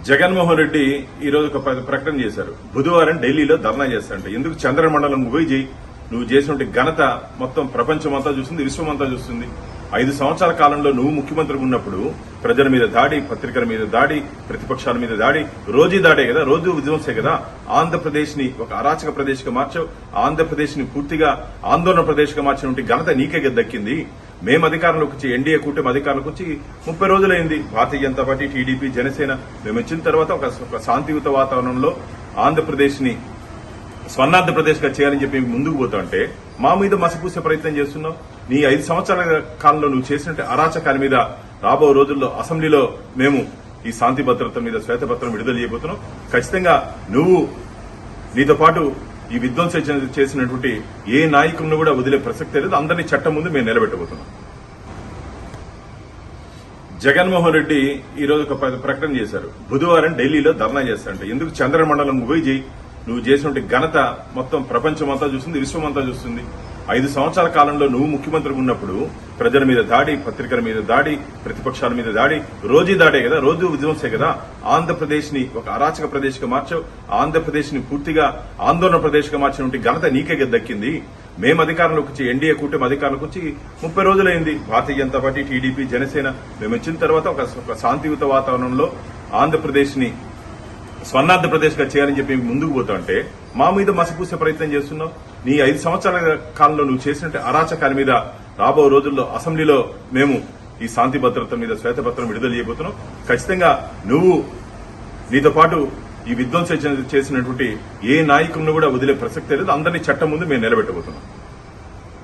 జగన్మోహన్ రెడ్డి ఈ రోజు ఒక ప్రకటన చేశారు. బుధవారం ఢిల్లీలో ధర్నా చేస్తారంట. ఎందుకు చంద్రమండలం పోయి చేయి, నువ్వు చేసినటువంటి ఘనత మొత్తం ప్రపంచమంతా చూస్తుంది, విశ్వమంతా చూస్తుంది. 5 సంవత్సరాల కాలంలో నువ్వు ముఖ్యమంత్రిగా ఉన్నప్పుడు ప్రజల మీద దాడి, పత్రికల మీద దాడి, ప్రతిపక్షాల మీద దాడి, రోజు దాడే కదా, రోజు విధ్వంసే కదా. ఆంధ్రప్రదేశ్ ని ఒక అరాచక ప్రదేశ్ గా మార్చావు. ఆంధ్రప్రదేశ్ ని పూర్తిగా ఆందోళన ప్రదేశ్ గా మార్చినటువంటి ఘనత నీకే దక్కింది. మేము అధికారంలోకి వచ్చి, ఎన్డీఏ కూటమి అధికారంలోకి వచ్చి 30 రోజులైంది. భారతీయ జనతా పార్టీ, టీడీపీ, జనసేన మేము వచ్చిన తర్వాత ఒక శాంతియుత వాతావరణంలో ఆంధ్రప్రదేశ్ ని స్వర్ణాంధ్రప్రదేశ్ గా చేయాలని చెప్పి ముందుకు పోతా అంటే మా మీద మసిపూసే ప్రయత్నం చేస్తున్నావు. నీ 5 సంవత్సరాల కాలంలో నువ్వు చేసినట్టు అరాచకాల మీద రాబో రోజుల్లో అసెంబ్లీలో మేము ఈ శాంతి భద్రత మీద శ్వేతపత్రం విడుదల చేయబోతున్నాం. ఖచ్చితంగా నువ్వు నీతో పాటు ఈ విధ్వంసం చేసినటువంటి ఏ నాయకులను కూడా వదిలే ప్రసక్తే లేదు. అందరినీ చట్టం ముందు మేము నిలబెట్టబోతున్నాం. జగన్మోహన్ రెడ్డి ఈ రోజు ఒక ప్రకటన చేశారు. బుధవారం ఢిల్లీలో ధర్నా చేస్తారంట. ఎందుకు చంద్రమండలం పోయి చేయి, నువ్వు చేసినటువంటి ఘనత మొత్తం ప్రపంచమంతా చూస్తుంది, విశ్వమంతా చూస్తుంది. 5 సంవత్సరాల కాలంలో నువ్వు ముఖ్యమంత్రిగా ఉన్నప్పుడు ప్రజల మీద దాడి, పత్రికల మీద దాడి, ప్రతిపక్షాల మీద దాడి, రోజు దాడే కదా, రోజు విధ్వంసే కదా. ఆంధ్రప్రదేశ్ ని ఒక అరాచక ప్రదేశ్ గా మార్చావు. ఆంధ్రప్రదేశ్ ని పూర్తిగా ఆందోళన ప్రదేశ్ గా మార్చినటువంటి ఘనత నీకే దక్కింది. మేము అధికారంలోకి వచ్చి, ఎన్డీఏ కూటమి అధికారంలోకి వచ్చి 30 రోజులైంది. భారతీయ జనతా పార్టీ, టీడీపీ, జనసేన మేము వచ్చిన తర్వాత ఒక శాంతియుత వాతావరణంలో ఆంధ్రప్రదేశ్ ని స్వర్ణాంధ్రప్రదేశ్ గా చేయాలని చెప్పి ముందుకు పోతా అంటే మా మీద మసిపూసే ప్రయత్నం చేస్తున్నావు. నీ 5 సంవత్సరాల కాలంలో నువ్వు చేసినట్టు అరాచకాల మీద రాబో రోజుల్లో అసెంబ్లీలో మేము ఈ శాంతి భద్రత మీద శ్వేతపత్రం విడుదల చేయబోతున్నాం. ఖచ్చితంగా నువ్వు నీతో పాటు ఈ విధ్వంసం చేసినటువంటి ఏ నాయకులను కూడా వదిలే ప్రసక్తే లేదు. అందరినీ చట్టం ముందు మేము నిలబెట్టబోతున్నాం.